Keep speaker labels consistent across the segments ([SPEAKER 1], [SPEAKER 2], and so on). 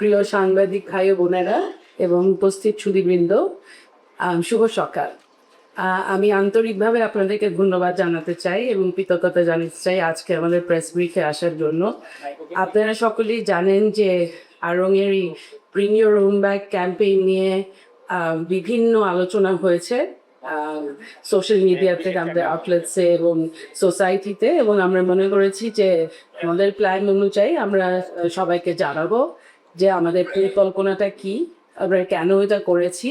[SPEAKER 1] প্রিয় সাংবাদিক ভাই ও বোনেরা এবং উপস্থিত সুধীবৃন্দ, শুভ সকাল। আমি আন্তরিকভাবে আপনাদেরকে ধন্যবাদ জানাতে চাই এবং কৃতজ্ঞতা জানাতে চাই আজকে আমাদের প্রেস ব্রিফে আসার জন্য। আপনারা সকলেই জানেন যে আড়ংয়ের এই bring your own bag campaign নিয়ে বিভিন্ন আলোচনা হয়েছে সোশ্যাল মিডিয়াতে, আমাদের আউটলেটসে এবং সোসাইটিতে, এবং আমরা মনে করেছি যে আমাদের প্ল্যান অনুযায়ী আমরা সবাইকে জানাবো যে আমাদের পরিকল্পনাটা কি, আমরা কেন এটা করেছি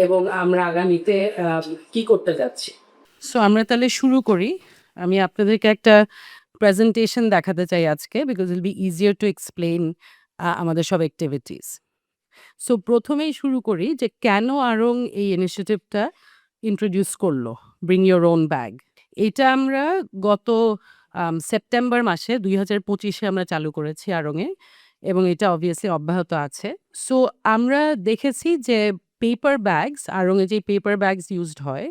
[SPEAKER 1] এবং আমরা আগামীতে কি করতে যাচ্ছি। সো আমরা তাহলে শুরু করি। আমি আপনাদেরকে একটা প্রেজেন্টেশন দেখাতে চাই আজকে, because it be easier to explain আমাদের সব অ্যাক্টিভিটিস। সো প্রথমেই শুরু করি যে কেন আড়ং এই ইনিশিয়েটিভটা ইন্ট্রোডিউস করলো, ব্রিং ইউর ওন ব্যাগ। এটা আমরা গত সেপ্টেম্বর মাসে 2025-এ আমরা চালু করেছি আড়ংয়ে, এবং এটা অবভিয়াসলি অব্যাহত আছে। সো আমরা দেখেছি যে পেপার ব্যাগস, আড়ংয়ে যে পেপার ব্যাগস ইউজড হয়,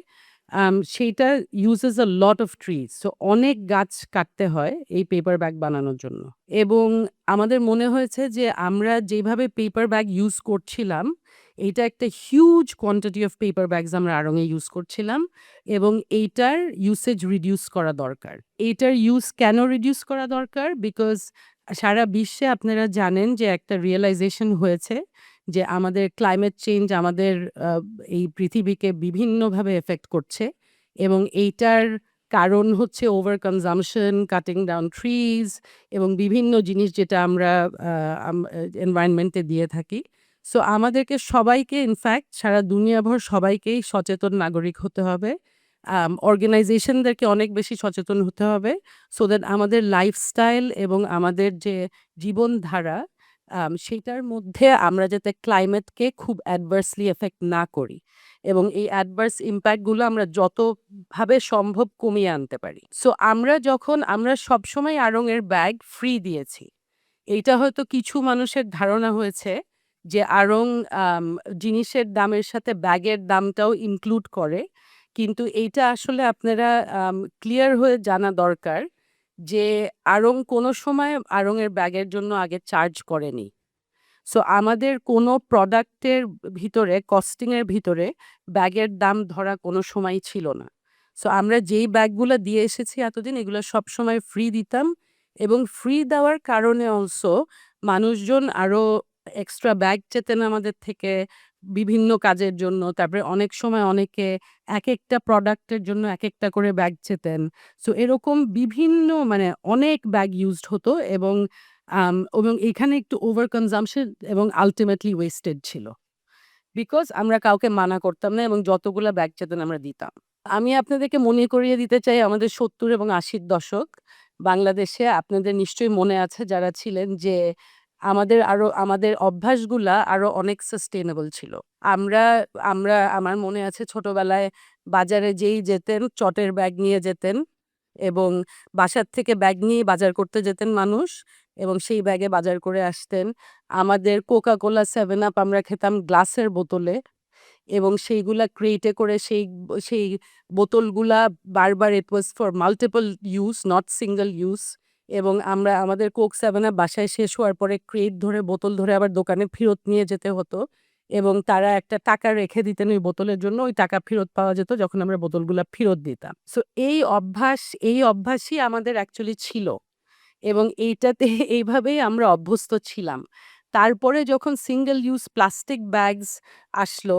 [SPEAKER 1] সেইটা uses a lot of trees. So অনেক গাছ কাটতে হয় এই পেপার ব্যাগ বানানোর জন্য, এবং আমাদের মনে হয়েছে যে আমরা যেভাবে পেপার ব্যাগ ইউজ করছিলাম, এটা একটা huge quantity of paper bags আমরা আড়ংয়ে ইউজ করছিলাম, এবং এইটার ইউসেজ রিডিউস করা দরকার। এইটার ইউজ কেন রিডিউস করা দরকার? বিকজ সারা বিশ্বে আপনারা জানেন যে একটা রিয়েলাইজেশন হয়েছে যে আমাদের ক্লাইমেট চেঞ্জ আমাদের এই পৃথিবীকে বিভিন্নভাবে এফেক্ট করছে, এবং এইটার কারণ হচ্ছে over consumption, cutting down trees, এবং বিভিন্ন জিনিস যেটা আমরা এনভায়রনমেন্টে দিয়ে থাকি। সো আমাদেরকে সবাইকে, ইনফ্যাক্ট সারা দুনিয়াভর সবাইকেই সচেতন নাগরিক হতে হবে, অর্গানাইজেশনদেরকে অনেক বেশি সচেতন হতে হবে, সো দ্যাট আমাদের লাইফস্টাইল এবং আমাদের যে জীবনধারা, সেটার মধ্যে আমরা যাতে ক্লাইমেটকে খুব অ্যাডভার্সলি এফেক্ট না করি, এবং এই অ্যাডভার্স ইম্প্যাক্টগুলো আমরা যতভাবে সম্ভব কমিয়ে আনতে পারি। সো আমরা সবসময় আড়ংয়ের ব্যাগ ফ্রি দিয়েছি। এইটা হয়তো কিছু মানুষের ধারণা হয়েছে যে আড়ং জিনিসের দামের সাথে ব্যাগের দামটাও ইনক্লুড করে, কিন্তু এইটা আসলে আপনারা ক্লিয়ার হয়ে জানা দরকার যে আড়ং কোনো সময় আড়ংয়ের ব্যাগের জন্য আগে চার্জ করেনি। সো আমাদের কোনো প্রোডাক্টের ভিতরে, কস্টিংয়ের ভিতরে ব্যাগের দাম ধরা কোনো সময়ই ছিল না। সো আমরা যেই ব্যাগগুলো দিয়ে এসেছি এতদিন, এগুলো সবসময় ফ্রি দিতাম, এবং ফ্রি দেওয়ার কারণে অলসো মানুষজন আরও এক্সট্রা ব্যাগ চেতেন আমাদের থেকে বিভিন্ন কাজের জন্য। তারপরে অনেক সময় অনেকে এক একটা প্রোডাক্টের জন্য এক একটা করে ব্যাগ চেতেন। সো এরকম বিভিন্ন, মানে অনেক ব্যাগ ইউজড হতো, এবং এখানে একটু ওভার কনজাম্পশন এবং আলটিমেটলি ওয়েস্টেড ছিল, বিকজ আমরা কাউকে মানা করতাম না এবং যতগুলা ব্যাগ চেতেন আমরা দিতাম। আমি আপনাদেরকে মনে করিয়ে দিতে চাই আমাদের 70 এবং 80-র দশক বাংলাদেশে, আপনাদের নিশ্চয়ই মনে আছে যারা ছিলেন, যে আমাদের অভ্যাসগুলা আরো অনেক সাস্টেইনেবল ছিল। আমরা আমরা আমার মনে আছে ছোটবেলায় বাজারে যেই যেতেন চটের ব্যাগ নিয়ে যেতেন, এবং বাসার থেকে ব্যাগ নিয়ে বাজার করতে যেতেন মানুষ, এবং সেই ব্যাগে বাজার করে আসতেন। আমাদের কোকা কোলা, 7 আপ আমরা খেতাম গ্লাসের বোতলে, এবং সেইগুলা ক্রেটে করে সেই বোতলগুলা বারবার, it was for multiple use, not single use, এবং আমরা আমাদের কোক 7 আপ বাসায় শেষ হওয়ার পরে ক্রেট ধরে, বোতল ধরে আবার দোকানে ফেরত নিয়ে যেতে হতো, এবং তারা একটা টাকা রেখে দিতেন ওই বোতলের জন্য, ওই টাকা ফেরত পাওয়া যেত যখন আমরা বোতলগুলা ফেরত দিতাম। সো এই অভ্যাসই আমাদের অ্যাকচুয়ালি ছিল, এবং এইটাতে এইভাবেই আমরা অভ্যস্ত ছিলাম। তারপরে যখন সিঙ্গেল ইউজ প্লাস্টিক ব্যাগস আসলো,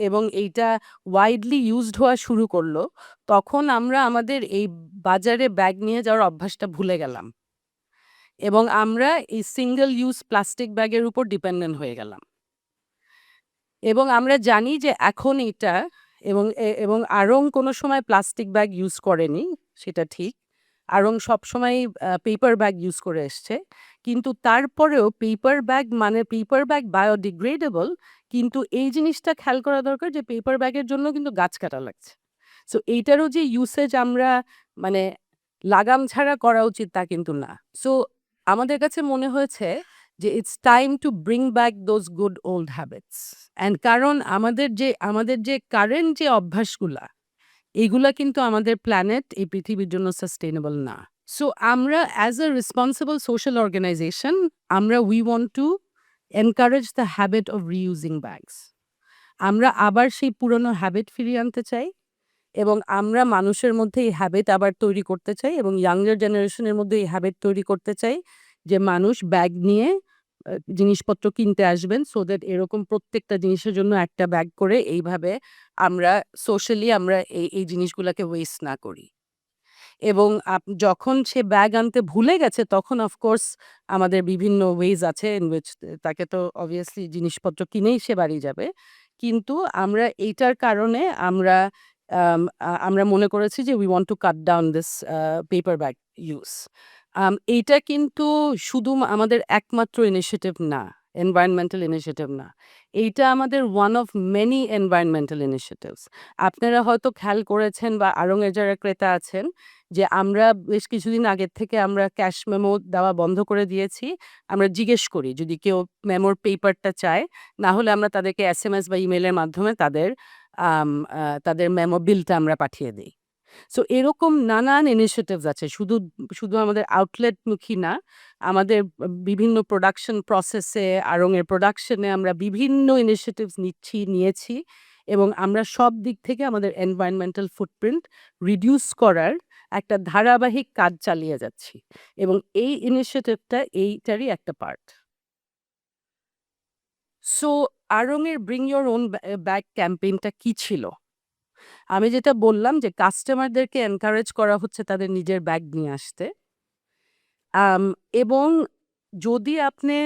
[SPEAKER 1] এবং এইটা ওয়াইডলি ইউজড হওয়া শুরু করলো, তখন আমরা আমাদের এই বাজারে ব্যাগ নিয়ে যাওয়ার অভ্যাসটা ভুলে গেলাম, এবং আমরা এই সিঙ্গেল ইউজ প্লাস্টিক ব্যাগের উপর ডিপেন্ডেন্ট হয়ে গেলাম। এবং আমরা জানি যে এখন এটা, এবং আড়ং কোনো সময় প্লাস্টিক ব্যাগ ইউজ করেনি, সেটা ঠিক। আড়ং সবসময় পেপার ব্যাগ ইউজ করে এসছে, কিন্তু তারপরেও পেপার ব্যাগ বায়োডিগ্রেডেবল, কিন্তু এই জিনিসটা খেয়াল করা দরকার যে পেপার ব্যাগের জন্য কিন্তু গাছ কাটা লাগছে। সো এইটারও যে ইউসেজ আমরা, মানে লাগাম ছাড়া করা উচিত তা কিন্তু না। সো আমাদের কাছে মনে হয়েছে যে it's time to bring back those good old habits. And কারণ আমাদের যে কারেন্ট যে অভ্যাসগুলা, এগুলা কিন্তু আমাদের প্ল্যানেট, এই পৃথিবীর জন্য সাস্টেইনেবল না। সো আমরা as a responsible social organisation আমরা we want to encourage the habit of reusing bags. আমরা আবার সেই পুরনো হ্যাবিট ফিরিয়ে আনতে চাই এবং আমরা মানুষের মধ্যে এই হ্যাবিট আবার তৈরি করতে চাই এবং ইয়াঙ্গার জেনারেশনের মধ্যে এই হ্যাবিট তৈরি করতে চাই যে মানুষ ব্যাগ নিয়ে জিনিসপত্র কিনতে আসবেন সো দ্যাট এরকম প্রত্যেকটা জিনিসের জন্য একটা ব্যাগ করে এইভাবে আমরা সোশ্যালি আমরা এই জিনিসগুলোকে ওয়েস্ট না করি। এবং যখন সে ব্যাগ আনতে ভুলে গেছে তখন অফকোর্স আমাদের বিভিন্ন ওয়েজ আছে ইন হুইচ তাকে তো অবভিয়াসলি জিনিসপত্র কিনেই সে বাড়ি যাবে। কিন্তু আমরা এইটার কারণে আমরা মনে করেছি যে we want two cut down this paper bag use. এইটা কিন্তু শুধু আমাদের একমাত্র ইনিশিয়েটিভ না, এনভায়রনমেন্টাল ইনিশিয়েটিভ না। এইটা আমাদের one of many environmental initiatives. আপনারা হয়তো খেয়াল করেছেন বা আড়ং-এর যারা ক্রেতা আছেন যে আমরা বেশ কিছুদিন আগের থেকে আমরা ক্যাশ মেমো দেওয়া বন্ধ করে দিয়েছি। আমরা জিজ্ঞেস করি যদি কেউ মেমোর পেপারটা চায়, না হলে আমরা তাদেরকে এসএমএস বা ইমেইলের মাধ্যমে তাদের মেমো বিলটা আমরা পাঠিয়ে দেই। সো এরকম নানান ইনিশিয়েটিভস আছে। শুধু শুধু আমাদের আউটলেটমুখী না, আমাদের বিভিন্ন প্রোডাকশন প্রসেসে, আড়ং-এর প্রোডাকশনে আমরা বিভিন্ন ইনিশিয়েটিভস নিয়েছি এবং আমরা সব দিক থেকে আমাদের এনভায়রনমেন্টাল ফুটপ্রিন্ট রিডিউস করার একটা ধারাবাহিক কাজ চালিয়ে যাচ্ছি এবং এই ইনিশিয়েটিভটা এইটারই একটা পার্ট। সো আড়ং-এর ব্রিং ইওর ওন ব্যাগ ক্যাম্পেইনটা কি ছিল? আমি যেটা বললাম যে কাস্টমারদেরকে এনকারেজ করা হচ্ছে তাদের নিজের ব্যাগ নিয়ে আসতে। আম এবং যদি আপনি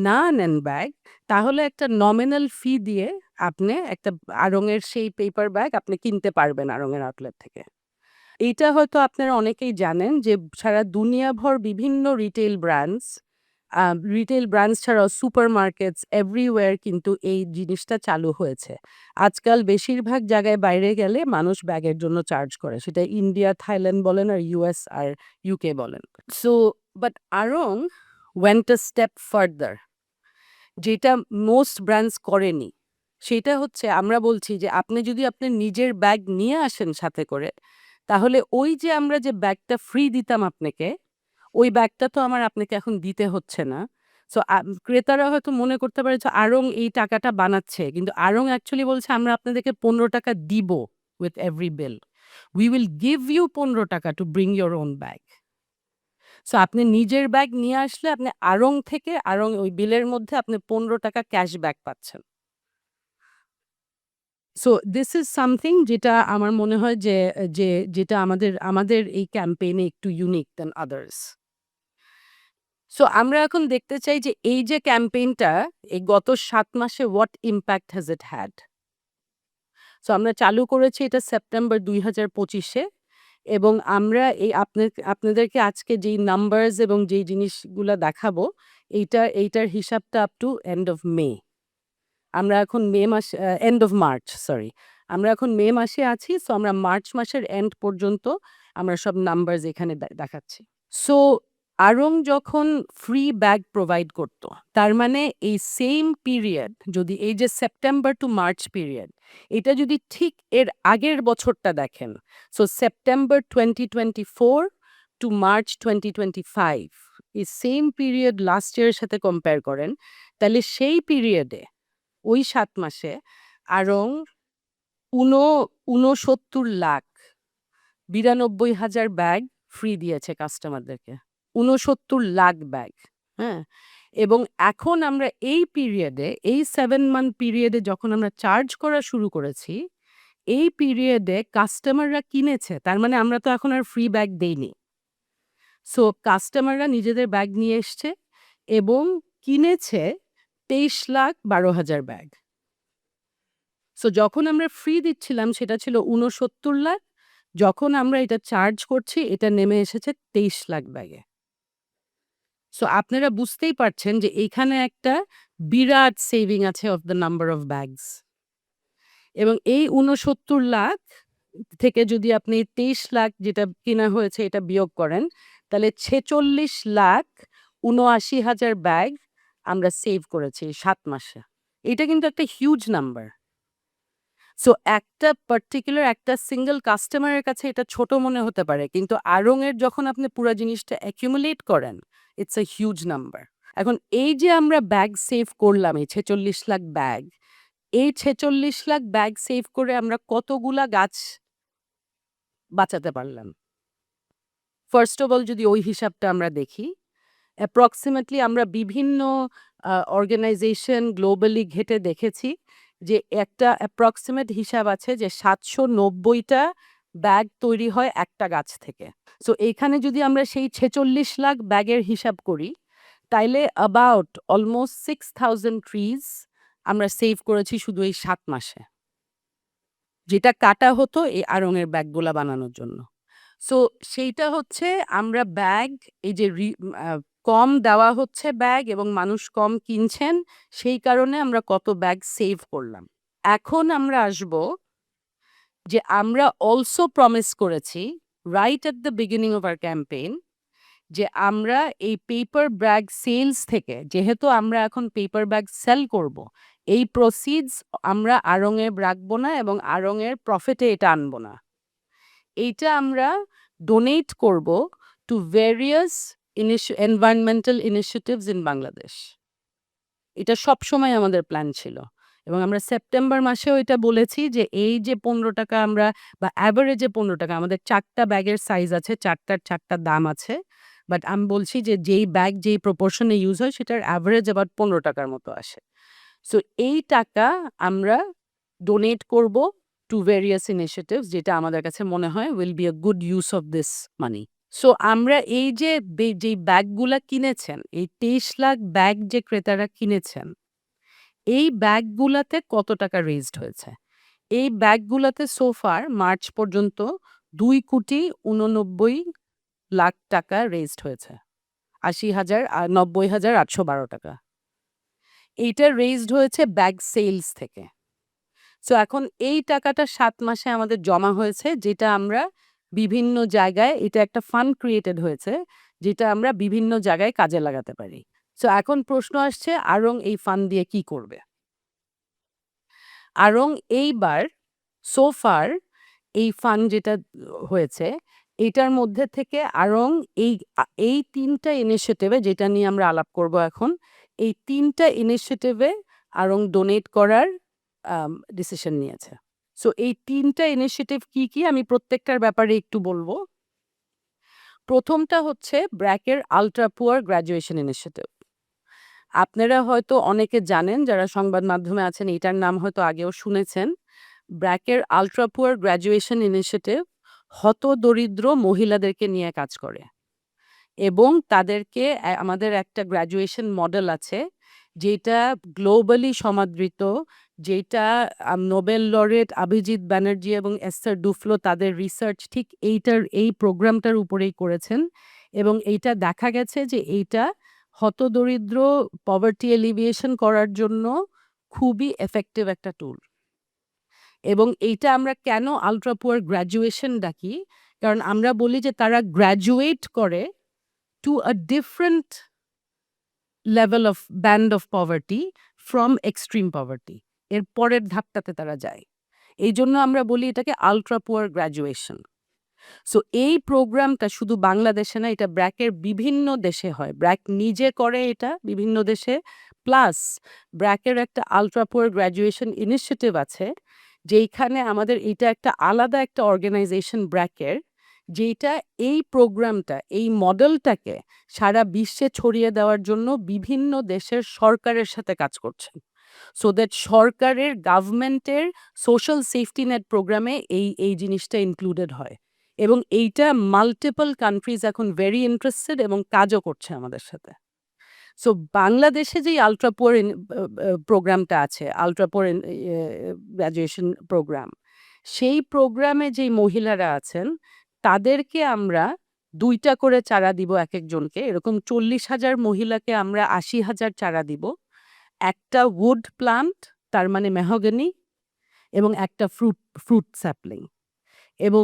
[SPEAKER 1] না নেন ব্যাগ, তাহলে একটা নমিনাল ফি দিয়ে আপনি একটা আড়ং-এর সেই পেপার ব্যাগ আপনি কিনতে পারবেন আড়ং-এর আউটলেট থেকে। এইটা হয়তো আপনারা অনেকেই জানেন যে সারা দুনিয়াভর বিভিন্ন রিটেইল ব্র্যান্ডস ছাড়াও সুপারমার্কেটস এভরিওয়্যার কিন্তু এই জিনিসটা চালু হয়েছে। আজকাল বেশিরভাগ জায়গায় বাইরে গেলে মানুষ ব্যাগের জন্য চার্জ করে। সেটা ইন্ডিয়া, থাইল্যান্ড বলেন আর ইউএস আর ইউকে বলেন। সো বাট আড়ং ওয়েন্ট আ স্টেপ ফার্দার, যেটা মোস্ট ব্র্যান্ডস করেনি। সেটা হচ্ছে আমরা বলছি যে আপনি যদি আপনার নিজের ব্যাগ নিয়ে আসেন সাথে করে, তাহলে ওই যে আমরা যে ব্যাগটা ফ্রি দিতাম আপনাকে, ওই ব্যাগটা তো আপনাকে এখন দিতে হচ্ছে না। সো ক্রেতারা হয়তো মনে করতে পারে যে আড়ং এই টাকাটা বানাচ্ছে। কিন্তু আড়ং অ্যাকচুয়ালি বলছে আমরা আপনাদেরকে ৳15 দিব with every bill. We will give you ৳15 to bring your own bag. So আপনি নিজের ব্যাগ নিয়ে আসলে আপনি আড়ং থেকে ওই বিলের মধ্যে আপনি ৳15 ক্যাশব্যাক পাচ্ছেন। সো দিস ইজ সামথিং যেটা আমার মনে হয় যেটা আমাদের এই ক্যাম্পেইনে একটু ইউনিক দ্যান আদার্স। সো আমরা এখন দেখতে চাই যে এই যে ক্যাম্পেইনটা এই গত ৭ মাসে what impact has it had? So আমরা চালু করেছি এটা সেপ্টেম্বর ২০২৫ এ এবং আমরা আপনাদেরকে আজকে যেই নাম্বারস এবং যেই জিনিসগুলা দেখাবো এইটার হিসাবটা up to end of May. আমরা এখন এন্ড অফ মার্চ সরি। আমরা এখন মে মাসে আছি। সো আমরা মার্চ মাসের এন্ড পর্যন্ত আমরা সব নাম্বারস এখানে দেখাচ্ছি। সো আড়ং যখন ফ্রি ব্যাগ প্রোভাইড করত, তার মানে এই সেম পিরিয়ড যদি এই যে সেপ্টেম্বর টু মার্চ পিরিয়ড, এটা যদি ঠিক এর আগের বছরটা দেখেন, সো সেপ্টেম্বর 2024 টু মার্চ 2025 এই সেম পিরিয়ড লাস্ট ইয়ারের সাথে কম্পেয়ার করেন, তাহলে সেই পিরিয়ডে ওই ৭ মাসে আড়ং ৬৯,৯২,০০০ ব্যাগ ফ্রি দিয়েছে কাস্টমারদেরকে। ৬৯,০০,০০০ ব্যাগ, হ্যাঁ? এবং এখন আমরা এই পিরিয়ডে, এই 7 মান্থ পিরিয়ডে যখন আমরা চার্জ করা শুরু করেছি, এই পিরিয়ডে কাস্টমাররা কিনেছে। তার মানে আমরা তো এখন আর ফ্রি ব্যাগ দেইনি। সো কাস্টমাররা নিজেদের ব্যাগ নিয়ে এসছে এবং কিনেছে ২৩,১২,০০০ ব্যাগ। সো যখন আমরা ফ্রি দিচ্ছিলাম সেটা ছিল ৬৯,০০,০০০। যখন আমরা এটা চার্জ করছি এটা নেমে এসেছে ২৩,০০,০০০ ব্যাগে। সো আপনারা বুঝতেই পারছেন যে এইখানে একটা বিরাট সেভিং আছে of the number of bags. এবং এই ৬৯,০০,০০০ থেকে যদি আপনি ২৩,০০,০০০ যেটা কিনা হয়েছে এটা বিয়োগ করেন, তাহলে ৪৬,৭৯,০০০ ব্যাগ আমরা সেভ করেছি ৭ মাসে। এটা কিন্তু একটা হিউজ নাম্বার। সো একটা পার্টিকুলার একটা সিঙ্গেল কাস্টমারের কাছে এটা ছোট মনে হতে পারে, কিন্তু আড়ং-এর যখন আপনি পুরা জিনিসটা অ্যাকুমুলেট করেন, ইটস আ হিউজ নাম্বার। এখন এই যে আমরা ব্যাগ সেভ করলাম, এই ৪৬ লাখ ব্যাগ, এই ৪৬ লাখ ব্যাগ সেভ করে আমরা কতগুলা গাছ বাঁচাতে পারলাম? ফার্স্ট অফ অল যদি ওই হিসাবটা আমরা দেখি, অ্যাপ্রক্সিমেটলি আমরা বিভিন্ন অর্গানাইজেশন গ্লোবালি ঘেঁটে দেখেছি যে একটা অ্যাপ্রক্সিমেট হিসাব আছে যে ৭৯০টা ব্যাগ তৈরি হয় একটা গাছ থেকে। সো এইখানে যদি আমরা সেই ৪৬ লাখ ব্যাগের হিসাব করি, তাইলে অ্যাবাউট অলমোস্ট ৬,০০০ ট্রিজ আমরা সেভ করেছি শুধু এই ৭ মাসে। যেটা কাটা হতো এই আড়ং-এর ব্যাগগুলা বানানোর জন্য। সো সেইটা হচ্ছে আমরা ব্যাগ এই যে কম দেওয়া হচ্ছে ব্যাগ এবং মানুষ কম কিনছেন, সেই কারণে আমরা কত ব্যাগ সেভ করলাম। এখন আমরা আসব যে আমরা অলসো প্রমিস করেছি right at the beginning of our campaign যে আমরা এই পেপার ব্যাগ সেলস থেকে, যেহেতু আমরা এখন পেপার ব্যাগ সেল করব, এই প্রসিডস আমরা আড়ং-এ রাখবো না এবং আড়ং-এর প্রফিটে এটা আনবো না। এইটা আমরা ডোনেট করব to various environmental initiatives in Bangladesh. এটা সবসময় আমাদের প্ল্যান ছিল এবং আমরা সেপ্টেম্বর মাসেও এটা বলেছি যে এই যে ৳১৫ আমরা বা অ্যাভারেজে ৳১৫, আমাদের ৪ টা ব্যাগের সাইজ আছে, ৪ টার ৪ টা দাম আছে। বাট আমি বলছি যে যেই ব্যাগ যেই প্রপোর্শনে ইউজ হয় সেটার অ্যাভারেজ অ্যাবাউট ৳১৫ মতো আসে। সো এই টাকা আমরা ডোনেট করব টু ভেরিয়াস ইনিশিয়েটিভস, যেটা আমাদের কাছে মনে হয় will be a good use of this money. So আমরা এই যে যেই ব্যাগগুলা কিনেছেন, এই ২৩ লাখ ব্যাগ যে ক্রেতারা কিনেছেন, এই ব্যাগগুলাতে কত টাকা রেইজড হয়েছে? এই ব্যাগগুলাতে সো ফার মার্চ পর্যন্ত ৳২,৮৯,০০,০০০ রেইজড হয়েছে। ৯০,৮১২ টাকা। এইটা রেইজড হয়েছে ব্যাগ সেলস থেকে। সো এখন এই টাকাটা ৭ মাসে আমাদের জমা হয়েছে, যেটা আমরা বিভিন্ন জায়গায়, এটা একটা ফান্ড ক্রিয়েটেড হয়েছে, যেটা আমরা বিভিন্ন জায়গায় কাজে লাগাতে পারি। সো এখন প্রশ্ন আসছে আড়ং এই ফান্ড দিয়ে কি করবে? আড়ং এইবার সো ফার এই ফান্ড যেটা হয়েছে, এটার মধ্যে থেকে আড়ং এই ৩ টা ইনিশিয়েটিভে, যেটা নিয়ে আমরা আলাপ করব এখন, এই ৩ টা ইনিশিয়েটিভে আড়ং ডোনেট করার ডিসিশন নিয়েছে। সো এই ৩ টা ইনিশিয়েটিভ কি আমি প্রত্যেকটার ব্যাপারে একটু বলব। প্রথমটা হচ্ছে ব্র্যাকের আল্ট্রা পুয়ার গ্র্যাজুয়েশন ইনিশিয়েটিভ। আপনারা হয়তো অনেকে জানেন, যারা সংবাদ মাধ্যমে আছেন এটার নাম হয়তো আগেও শুনেছেন। ব্র্যাকের আল্ট্রা পুয়ার গ্র্যাজুয়েশন ইনিশিয়েটিভ হতদরিদ্র মহিলাদেরকে নিয়ে কাজ করে এবং তাদেরকে আমাদের একটা গ্র্যাজুয়েশন মডেল আছে, যেটা গ্লোবালি সমাদৃত, যেটা নোবেল লরেট অভিজিৎ ব্যানার্জি এবং এস্থার ডুফ্লো তাদের রিসার্চ ঠিক এই প্রোগ্রামটার উপরেই করেছেন এবং এইটা দেখা গেছে যে এইটা হতদরিদ্র পভার্টি এলিভিয়েশন করার জন্য খুবই এফেক্টিভ একটা টুল। এবং এইটা আমরা কেন আল্ট্রা পুয়ার গ্র্যাজুয়েশন ডাকি? কারণ আমরা বলি যে তারা গ্র্যাজুয়েট করে to a different level of band of poverty from extreme poverty. এর পরের ধাপটাতে তারা যায়। এইজন্য আমরা বলি এটাকে আল্ট্রা পুয়ার গ্র্যাজুয়েশন। সো এই প্রোগ্রামটা শুধু বাংলাদেশে না, এটা ব্র্যাকের বিভিন্ন দেশে হয়। ব্র্যাক নিজে করে এটা বিভিন্ন দেশে। প্লাস ব্র্যাকের একটা আল্ট্রা পুয়ার গ্র্যাজুয়েশন ইনিশিয়েটিভ আছে, যেইখানে আমাদের এটা একটা আলাদা একটা অর্গানাইজেশন ব্র্যাকের, যেইটা এই প্রোগ্রামটা, এই মডেলটাকে সারা বিশ্বে ছড়িয়ে দেওয়ার জন্য বিভিন্ন দেশের সরকারের সাথে কাজ করছে। সো দ্যাট সরকারের গভর্নমেন্টের সোশ্যাল সেফটি নেট প্রোগ্রামে এই জিনিসটা ইনক্লুডেড হয় এবং এইটা মাল্টিপল কান্ট্রিজ এখন ভেরি ইন্টারেস্টেড এবং কাজও করছে আমাদের সাথে। সো বাংলাদেশে যেই আল্ট্রা পুয়ার প্রোগ্রামটা আছে, আল্ট্রা পুয়ার গ্র্যাজুয়েশন প্রোগ্রাম, সেই প্রোগ্রামে যেই মহিলারা আছেন তাদেরকে আমরা ২ টা করে চারা দিব একেকজনকে। এরকম ৪০,০০০ মহিলাকে আমরা ৮০,০০০ চারা দিব। একটা উড প্লান্ট, তার মানে মেহগনি, এবং একটা ফ্রুট স্যাপলিং। এবং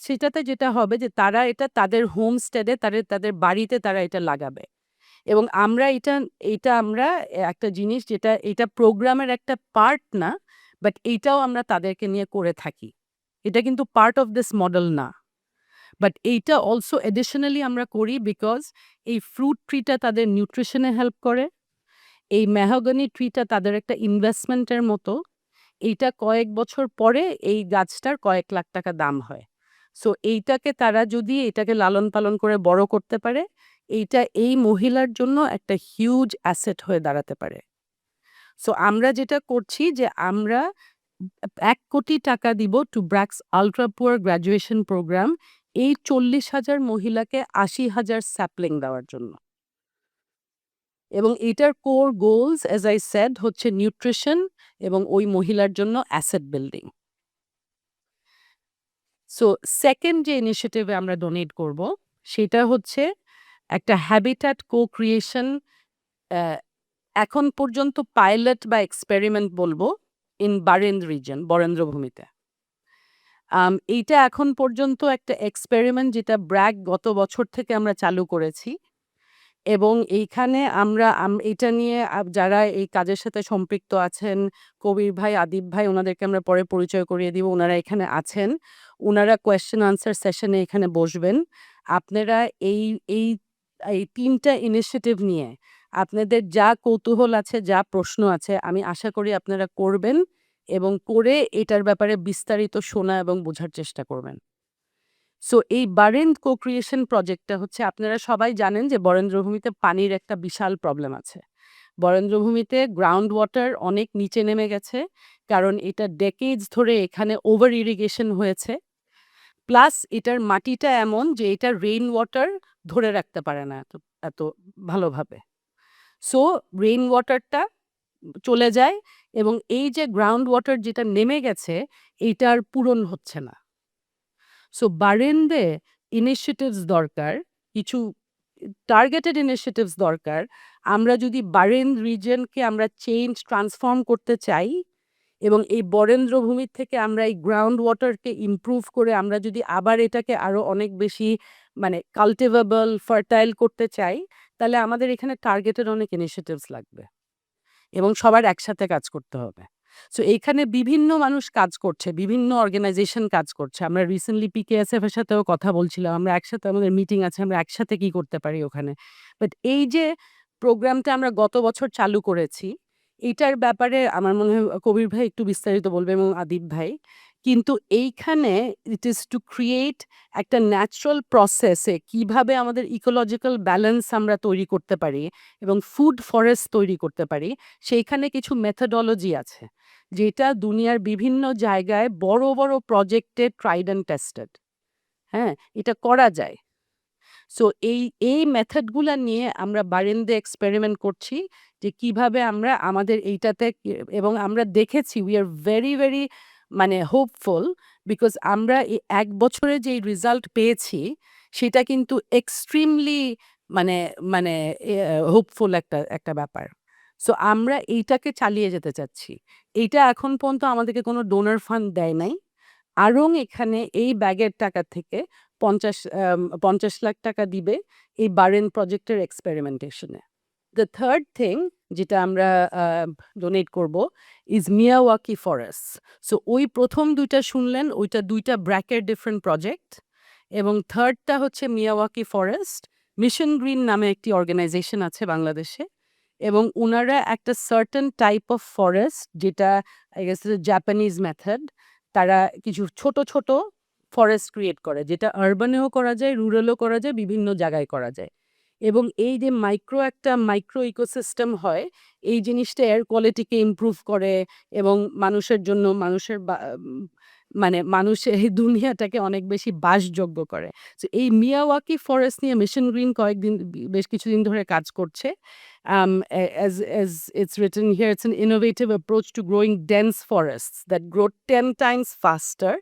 [SPEAKER 1] সেটাতে যেটা হবে যে তারা এটা তাদের হোমস্টেডে, তাদের বাড়িতে তারা এটা লাগাবে। এবং আমরা এটা আমরা একটা জিনিস, যেটা এটা প্রোগ্রামের একটা পার্ট না, বাট এইটাও আমরা তাদেরকে নিয়ে করে থাকি। এটা কিন্তু পার্ট অফ দিস মডেল না। বাট এইটা অলসো এডিশনালি আমরা করি বিকজ এই ফ্রুট ট্রিটা তাদের নিউট্রিশনে হেল্প করে। এই মেহগনি ট্রিটা তাদের একটা ইনভেস্টমেন্টের মতো। এইটা কয়েক বছর পরে এই গাছটার কয়েক লাখ টাকা দাম হয়। সো এইটাকে তারা যদি এটাকে লালন পালন করে বড় করতে পারে, এইটা এই মহিলার জন্য একটা হিউজ অ্যাসেট হয়ে দাঁড়াতে পারে। সো আমরা যেটা করছি যে আমরা ১ কোটি টাকা দিব to BRAC's ultra poor graduation programme, এই ৪০,০০০ মহিলাকে ৮০,০০০ স্যাপলিং দেওয়ার জন্য। এবং এটার core goals as I said হচ্ছে নিউট্রিশন এবং ওই মহিলার জন্য অ্যাসেট বিল্ডিং। সো সেকেন্ড যে ইনিশিয়েটিভে আমরা ডোনেট করব সেটা হচ্ছে একটা হ্যাবিট্যাট কো ক্রিয়েশন, এখন পর্যন্ত পাইলট বা এক্সপেরিমেন্ট বলবো, ইন বারেন্দ্র রিজন, বরেন্দ্র ভূমিতে। এইটা এখন পর্যন্ত একটা এক্সপেরিমেন্ট যেটা ব্র্যাক গত বছর থেকে আমরা চালু করেছি। এবং এইখানে আমরা এটা নিয়ে যারা এই কাজের সাথে সম্পৃক্ত আছেন, কবির ভাই, আদিব ভাই, ওনাদেরকে আমরা পরে পরিচয় করিয়ে দিব। ওনারা এখানে আছেন, ওনারা কোয়েশ্চেন আনসার সেশনে এখানে বসবেন। আপনারা এই এই এই ৩টা ইনিশিয়েটিভ নিয়ে আপনাদের যা কৌতূহল আছে, যা প্রশ্ন আছে, আমি আশা করি আপনারা করবেন এবং করে এটার ব্যাপারে বিস্তারিত শোনা এবং বোঝার চেষ্টা করবেন। সো এই বারেন্দ্র কো-ক্রিয়েশন প্রজেক্টটা হচ্ছে, আপনারা সবাই জানেন যে বরেন্দ্রভূমিতে পানির একটা বিশাল প্রবলেম আছে। বরেন্দ্রভূমিতে গ্রাউন্ড ওয়াটার অনেক নিচে নেমে গেছে, কারণ এটা ডেকেডস ধরে এখানে ওভার ইরিগেশন হয়েছে। প্লাস এটার মাটিটা এমন যে এটা রেইন ওয়াটার ধরে রাখতে পারে না এত এত ভালোভাবে। সো রেইন ওয়াটারটা চলে যায় এবং এই যে গ্রাউন্ড ওয়াটার যেটা নেমে গেছে, এইটার পূরণ হচ্ছে না। সো বারেন্দ্রে ইনিশিয়েটিভস দরকার, কিছু টার্গেটেড ইনিশিয়েটিভস দরকার। আমরা যদি বারেন্দ্র রিজনকে আমরা ট্রান্সফর্ম করতে চাই এবং এই বরেন্দ্র ভূমির থেকে আমরা এই গ্রাউন্ড ওয়াটারকে ইমপ্রুভ করে আমরা যদি আবার এটাকে আরো অনেক বেশি মানে কাল্টিভেবল, ফার্টাইল করতে চাই, তাহলে আমাদের এখানে টার্গেটেড অনেক ইনিশিয়েটিভস লাগবে এবং সবার একসাথে কাজ করতে হবে। সো এইখানে বিভিন্ন মানুষ কাজ করছে, বিভিন্ন অর্গানাইজেশন কাজ করছে। আমরা রিসেন্টলি পিকেএসএফ এর সাথেও কথা বলছিলাম। আমরা একসাথে, আমাদের মিটিং আছে, আমরা একসাথে কি করতে পারি ওখানে। বাট এই যে প্রোগ্রামটা আমরা গত বছর চালু করেছি, এইটার ব্যাপারে আমার মনে হয় কবির ভাই একটু বিস্তারিত বলবে এবং আদিব ভাই। কিন্তু এইখানে ইট ইজ টু ক্রিয়েট একটা ন্যাচারাল প্রসেসে কিভাবে আমাদের ইকোলজিক্যাল ব্যালেন্স আমরা তৈরি করতে পারি এবং ফুড ফরেস্ট তৈরি করতে পারি, সেইখানে কিছু মেথোডোলজি আছে যেটা দুনিয়ার বিভিন্ন জায়গায় বড় বড় প্রজেক্টে ট্রাইড অ্যান্ড টেস্টেড। হ্যাঁ, এটা করা যায়। সো এই মেথডগুলা নিয়ে আমরা বারিন্দে এক্সপেরিমেন্ট করছি যে কিভাবে আমরা আমাদের এইটাতে এবং আমরা দেখেছি উই আর ভেরি ভেরি মানে হোপফুল, বিকজ আমরা এই ১ বছরে যে রেজাল্ট পেয়েছি সেটা কিন্তু এক্সট্রিমলি মানে মানে হোপফুল একটা একটা ব্যাপার। সো আমরা এইটাকে চালিয়ে যেতে চাচ্ছি। এইটা এখন পর্যন্ত আমাদেরকে কোনো ডোনার ফান্ড দেয় নাই। আড়ং এখানে এই ব্যাগের টাকা থেকে ৫০ লাখ টাকা দিবে এই বারেন প্রজেক্টের এক্সপেরিমেন্টেশনে। দ্য থার্ড থিং যেটা আমরা ডোনেট করব ইজ মিয়াওয়াকি ফরেস্ট। সো ওই প্রথম ২টা শুনলেন, ওইটা ২টা ব্র্যাকের ডিফারেন্ট প্রজেক্ট এবং থার্ডটা হচ্ছে মিয়াওয়াকি ফরেস্ট। মিশন গ্রিন নামে একটি অর্গানাইজেশন আছে বাংলাদেশে এবং উনারা একটা সার্টেন টাইপ অফ ফরেস্ট, যেটা আই গেস জাপানিজ মেথড, তারা কিছু ছোট ছোট ফরেস্ট ক্রিয়েট করে, যেটা আরবানেও করা যায়, রুরালও করা যায়, বিভিন্ন জায়গায় করা যায়। এবং এই যে একটা মাইক্রো ইকোসিস্টেম হয়, এই জিনিসটা এয়ার কোয়ালিটিকে ইমপ্রুভ করে এবং মানুষের জন্য মানে মানুষের এই দুনিয়াটাকে অনেক বেশি বাসযোগ্য করে। তো এই মিয়াওয়াকি ফরেস্ট নিয়ে মিশন গ্রিন বেশ কিছুদিন ধরে কাজ করছে। As it's written here, it's an innovative approach to growing dense forests that grow 10 times faster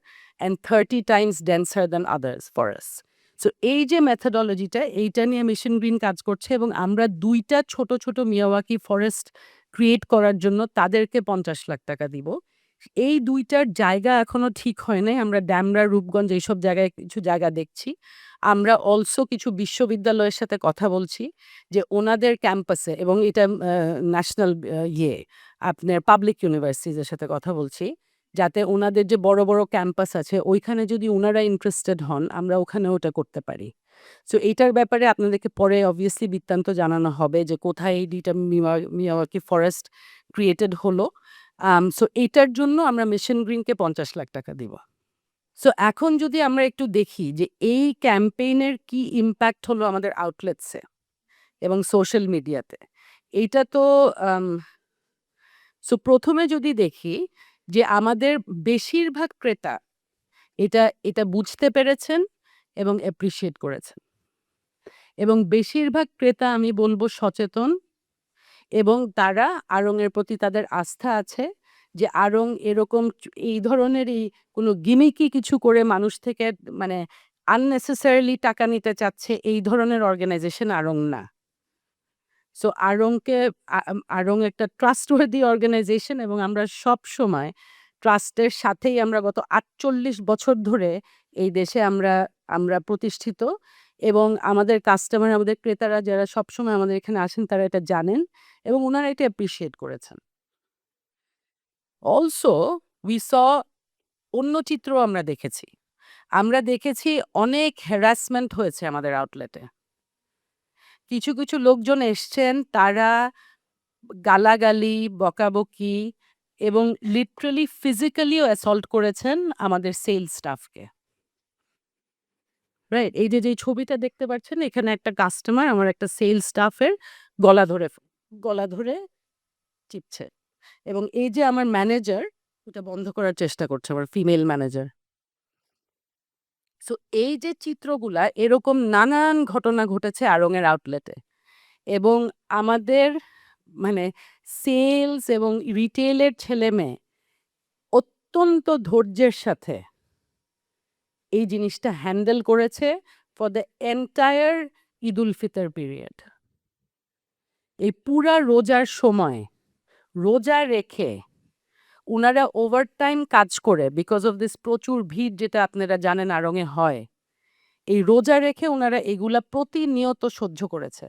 [SPEAKER 1] and 30 times denser than others forests. So এই যে মেথোডোলজিটা, এইটা নিয়ে মিশন গ্রিন কাজ করছে এবং আমরা ২টা ছোট ছোট মিয়াওয়াকি ফরেস্ট ক্রিয়েট করার জন্য তাদেরকে ৫০ লাখ টাকা দিব। এই ২ টার জায়গা এখনো ঠিক হয় নাই। আমরা ডেমরা, রূপগঞ্জ এইসব জায়গায় কিছু জায়গা দেখছি। আমরা অলসো কিছু বিশ্ববিদ্যালয়ের সাথে কথা বলছি যে ওনাদের ক্যাম্পাসে এবং এটা ন্যাশনাল আপনার পাবলিক ইউনিভার্সিটিজ এর সাথে কথা বলছি। যাতে উনাদের যে বড়, বড় ক্যাম্পাস আছে ওইখানে যদি উনারা ইন্টারেস্টেড হন আমরা ওখানে ওটা করতে পারি। সো এইটার ব্যাপারে আপনাদেরকে পরে obviously বৃত্তান্ত জানানো হবে যে কোথায় এই মিয়াওয়াকি ফরেস্ট ক্রিয়েটেড হলো। সো এইটার জন্য আমরা মিশন গ্রিনকে ৳৫০,০০,০০০ দিব। সো এখন যদি আমরা একটু দেখি যে এই ক্যাম্পেইনের কি ইমপ্যাক্ট হলো আমাদের আউটলেটসে এবং সোশ্যাল মিডিয়াতে। এইটা তো আম সো ১ম এ যদি দেখি যে আমাদের বেশিরভাগ ক্রেতা এটা বুঝতে পেরেছেন এবং অ্যাপ্রিশিয়েট করেছেন। এবং বেশিরভাগ ক্রেতা আমি বলব সচেতন এবং তারা আড়ং-এর প্রতি তাদের আস্থা আছে যে আড়ং এরকম এই ধরনেরই কোনো গিমিকি কিছু করে মানুষ থেকে মানে unnecessarily টাকা নিতে চাচ্ছে এই ধরনের অর্গানাইজেশন আড়ং না। সো আড়ংকে আড়ং একটা ট্রাস্টওয়ার্দি অর্গানাইজেশন এবং আমরা সবসময় ট্রাস্টের সাথেই আমরা গত ৪৮ বছর ধরে এই দেশে আমরা আমরা প্রতিষ্ঠিত এবং আমাদের কাস্টমার, আমাদের ক্রেতারা যারা সবসময় আমাদের এখানে আসেন তারা এটা জানেন এবং উনারা এটা অ্যাপ্রিশিয়েট করেছেন। অলসো উই স অন্য চিত্রও আমরা দেখেছি। আমরা দেখেছি অনেক হ্যারাসমেন্ট হয়েছে আমাদের আউটলেটে। কিছু, কিছু লোকজন এসছেন তারা গালাগালি, বকাবকি এবং লিটারালি ফিজিক্যালিও অ্যাসল্ট করেছেন আমাদের সেলস স্টাফকে। রাইট? এই যে যেই ছবিটা দেখতে পাচ্ছেন এখানে একটা কাস্টমার আমার একটা সেলস স্টাফের গলা ধরে গলা ধরে চিপছে। এবং এই যে আমার ম্যানেজার ওটা বন্ধ করার চেষ্টা করছে আমার ফিমেল ম্যানেজার। সো এই যে চিত্রগুলা এরকম নানান ঘটনা ঘটেছে আড়ং-এর আউটলেটে। এবং আমাদের মানে সেলস এবং রিটেইলের ছেলেমেয়ে অত্যন্ত ধৈর্যের সাথে এই জিনিসটা হ্যান্ডেল করেছে for the entire Eid ul Fitr period. এই পুরা রোজার সময় রোজা রেখে উনারা ওভারটাইম কাজ করে বিকজ অফ দিস প্রচুর ভিড় যেটা আপনারা জানেন আড়ং-এ হয়। এই রোজা রেখে উনারা এগুলা প্রতিনিয়ত সহ্য করেছে।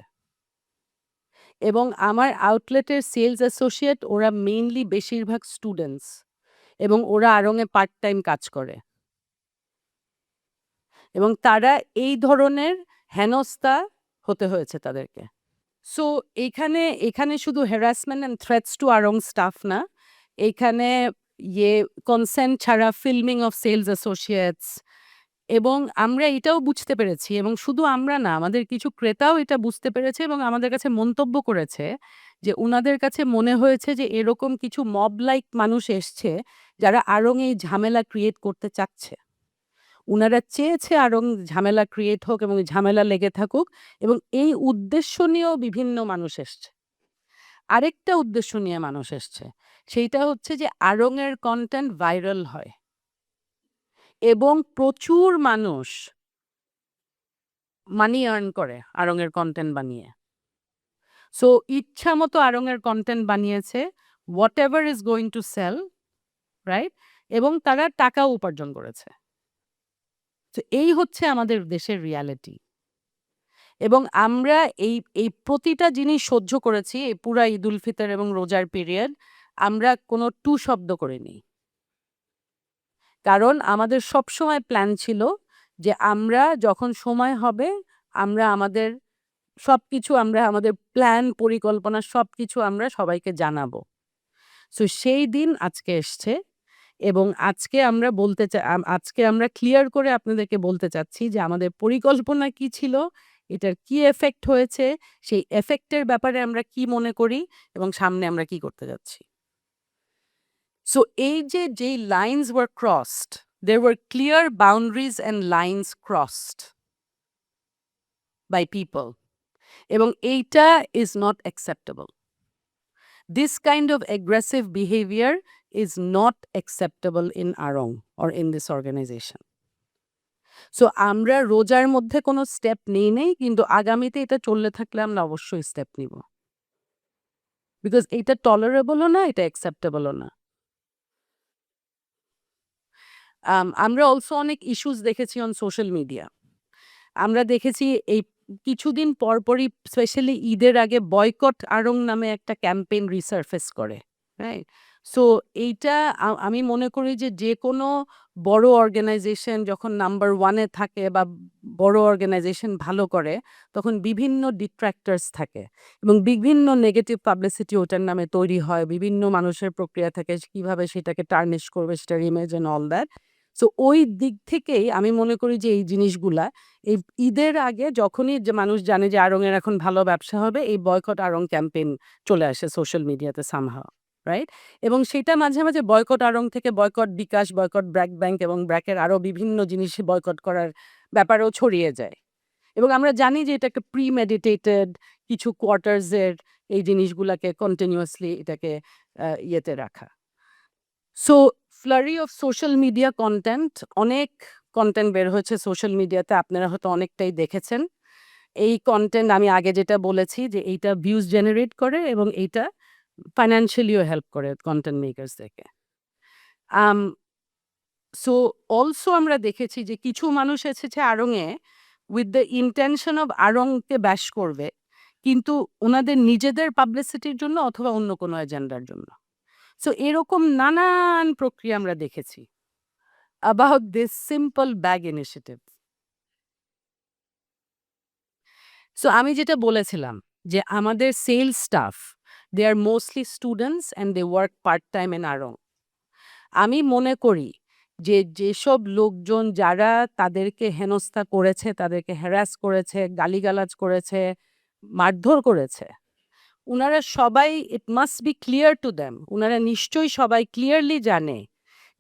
[SPEAKER 1] এবং আমার আউটলেটের সেলস অ্যাসোসিয়েট ওরা মেইনলি বেশিরভাগ স্টুডেন্টস এবং ওরা আড়ং-এ পার্ট টাইম কাজ করে। এবং তারা এই ধরনের হেনস্থা হতে হয়েছে তাদেরকে। সো এখানে শুধু হ্যারাসমেন্ট অ্যান্ড থ্রেটস টু আড়ং স্টাফ না, এইখানে কনসেন্ট ছাড়া ফিল্মিং অফ সেলস অ্যাসোসিয়েটস এবং আমরা এটাও বুঝতে পেরেছি এবং শুধু আমরা না আমাদের কিছু ক্রেতাও এটা বুঝতে পেরেছে এবং আমাদের কাছে মন্তব্য করেছে যে উনাদের কাছে মনে হয়েছে যে এরকম কিছু মব লাইক মানুষ এসছে যারা আড়ং এই ঝামেলা ক্রিয়েট করতে চাচ্ছে। উনারা চেয়েছে আরং ঝামেলা ক্রিয়েট হোক এবং ঝামেলা লেগে থাকুক এবং এই উদ্দেশ্য নিয়েও বিভিন্ন মানুষ এসছে। আরেকটা উদ্দেশ্য নিয়ে মানুষ এসছে। সেইটা হচ্ছে যে আড়ং-এর কনটেন্ট ভাইরাল হয়। এবং প্রচুর মানুষ মানি আর্ন করে আড়ং-এর কনটেন্ট বানিয়ে। সো ইচ্ছামতো আড়ং-এর কনটেন্ট বানিয়েছে। Whatever is going to sell, right? এবং তারা টাকাও উপার্জন করেছে। তো এই হচ্ছে আমাদের দেশের রিয়ালিটি। এবং আমরা এই প্রতিটা জিনিস সহ্য করেছি এই পুরা ঈদ-উল ফিতর এবং রোজার পিরিয়ড। আমরা কোনো টু শব্দ করিনি। কারণ আমাদের সবসময় প্ল্যান ছিল যে আমরা যখন সময় হবে আমরা আমাদের সবকিছু আমরা আমাদের প্ল্যান, পরিকল্পনা সবকিছু আমরা সবাইকে জানাবো। সো সেই দিন আজকে এসছে এবং আজকে আমরা ক্লিয়ার করে আপনাদেরকে বলতে চাচ্ছি যে আমাদের পরিকল্পনা কি ছিল, এটার কি এফেক্ট হয়েছে, সেই এফেক্টের ব্যাপারে আমরা কি মনে করি এবং সামনে আমরা কি করতে যাচ্ছি। সো এই যে যেই lines were crossed, there were clear boundaries and lines crossed by people এবং এইটা is not acceptable. This kind of aggressive behavior is not acceptable in Arong or in this organization. So আমরা রোজার মধ্যে কোনো step নেই নাই কিন্তু আগামীতে এটা চললে থাকলে আমরা অবশ্যই স্টেপ নিব। বিকজ এটা টলারেবলও না, এটা অ্যাকসেপ্টেবলও না। আমরা অলসো অনেক ইস্যুস দেখেছি অন সোশ্যাল মিডিয়া। আমরা দেখেছি এই কিছুদিন পরপরই স্পেশালি ঈদের আগে বয়কট আড়ং নামে একটা ক্যাম্পেইন রিসারফেস করে। রাইট? সো এইটা আমি মনে করি যে যেকোনো বড় অর্গানাইজেশন যখন নাম্বার 1 এ থাকে বা বড় অর্গানাইজেশন ভালো করে তখন বিভিন্ন ডিট্রাক্টরস থাকে এবং বিভিন্ন নেগেটিভ পাবলিসিটি ওটার নামে তৈরি হয়। বিভিন্ন মানুষের প্রক্রিয়া থাকে কিভাবে সেটাকে টার্নিশ করবে সেটার image and all that. So ওই দিক থেকেই আমি মনে করি যে এই জিনিসগুলা এই ঈদের আগে যখনই যে মানুষ জানে যে আড়ং এর এখন ভালো ব্যবসা হবে, এই বয়কট আড়ং ক্যাম্পেইন চলে আসে সোশ্যাল মিডিয়াতে সামহাউ, রাইট? এবং সেটা মাঝে, মাঝে বয়কট আড়ং থেকে বয়কট বিকাশ, বয়কট ব্র্যাক ব্যাংক এবং ব্র্যাকের আরো বিভিন্ন জিনিস বয়কট করার ব্যাপারেও ছড়িয়ে যায়। এবং আমরা জানি যে এটা একটা প্রিমেডিটেটেড কিছু কোয়ার্টার্স এর এই জিনিসগুলাকে কন্টিনিউয়াসলি এটাকে ইয়েতে রাখা। So flurry of social media content, অনেক কনটেন্ট বের হয়েছে সোশ্যাল মিডিয়াতে আপনারা হয়তো অনেকটাই দেখেছেন। এই কনটেন্ট আমি আগে যেটা বলেছি যে এইটা ভিউজ জেনারেট করে এবং এইটা ফাইন্যান্সিয়ালিও হেল্প করে কনটেন্ট মেকারসদেরকে। আম সো অলসো আমরা দেখেছি যে কিছু মানুষ এসেছে আড়ং-এ উইথ দ্য ইনটেনশন অফ আড়ং-কে ব্যাশ করবে। কিন্তু উনাদের নিজেদের পাবলিসিটির জন্য অথবা অন্য কোনো এজেন্ডার জন্য। সো এরকম নানান প্রক্রিয়া আমরা দেখেছি about this simple bag initiative. So আমি যেটা বলেছিলাম যে আমাদের sales staff they are mostly students and they work part time in আড়ং। আমি মনে করি যে যেসব লোকজন যারা তাদেরকে হেনস্থা করেছে, তাদেরকে হ্যারাস করেছে, গালিগালাজ করেছে, মারধর করেছে, উনারা সবাই it must be clear to them, উনারা নিশ্চয়ই সবাই ক্লিয়ারলি জানে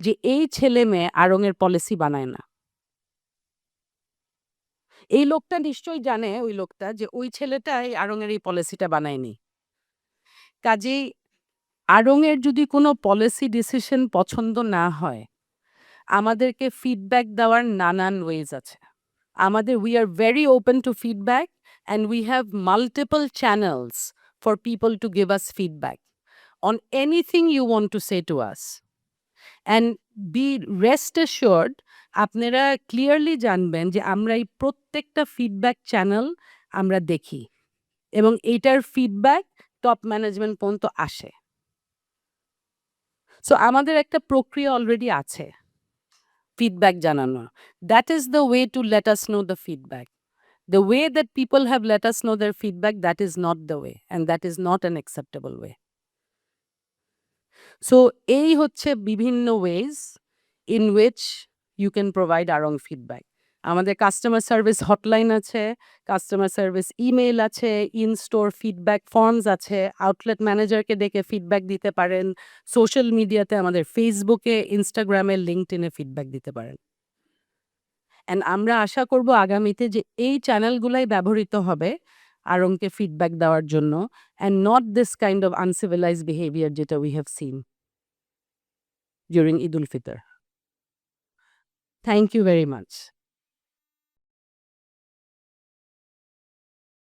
[SPEAKER 1] যে এই ছেলে-মেয়ে আড়ং-এর পলিসি বানায় না। এই লোকটা নিশ্চয়ই জানে ওই লোকটা যে ওই ছেলেটা এই আড়ং-এর এই পলিসিটা বানায়নি। কাজেই আড়ং-এর যদি কোনো পলিসি ডিসিশন পছন্দ না হয়, আমাদেরকে ফিডব্যাক দেওয়ার নানান ওয়েজ আছে। we are very open to feedback and we have multiple channels for people to give us feedback on anything you want to say to us. And be rest assured আপনারা clearly জানবেন যে আমরা এই প্রত্যেকটা feedback channel আমরা দেখি এবং এইটার ফিডব্যাক টপ ম্যানেজমেন্ট পর্যন্ত আসে। সো আমাদের একটা প্রক্রিয়া অলরেডি আছে ফিডব্যাক জানানোর। That is the way to let us know the feedback. The way that people have let us know their feedback, that is not the way, and that is not an acceptable way. So, এই হচ্ছে বিভিন্ন ways in which you can provide our own feedback. আমাদের customer service hotline আছে, customer service email আছে, in store feedback forms আছে, outlet ম্যানেজারকে ডেকে feedback দিতে পারেন, সোশ্যাল মিডিয়াতে আমাদের ফেসবুকে, ইনস্টাগ্রামে, লিঙ্কডইনে ফিডব্যাক দিতে পারেন। অ্যান্ড আমরা আশা করব আগামীতে যে এই চ্যানেলগুলাই ব্যবহৃত হবে আড়ংকে ফিডব্যাক দেওয়ার জন্য and not this kind of uncivilised behaviour যেটা we have seen during Eid ul Fitr. Thank you very much.